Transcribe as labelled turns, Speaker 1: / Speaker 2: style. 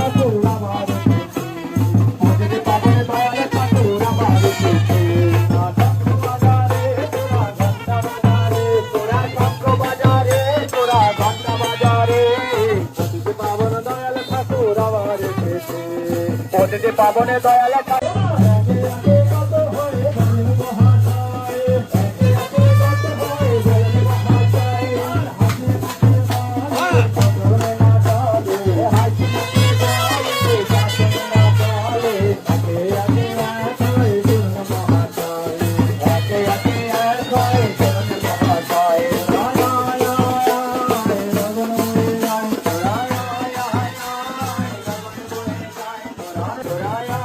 Speaker 1: ঠাকুর আমার এসেছে। ওদের পাবনে দয়াল ঠাকুর আমার এসেছে। বাজারে তোরা ঘন্টা বাজারে, তোরা শঙ্খ বাজারে, তোরা ঘন্টা বাজারে। ওদের পাবনে দয়াল ঠাকুর আমার এসেছে। ওদের পাবনে দয়াল ঠাকুর Raya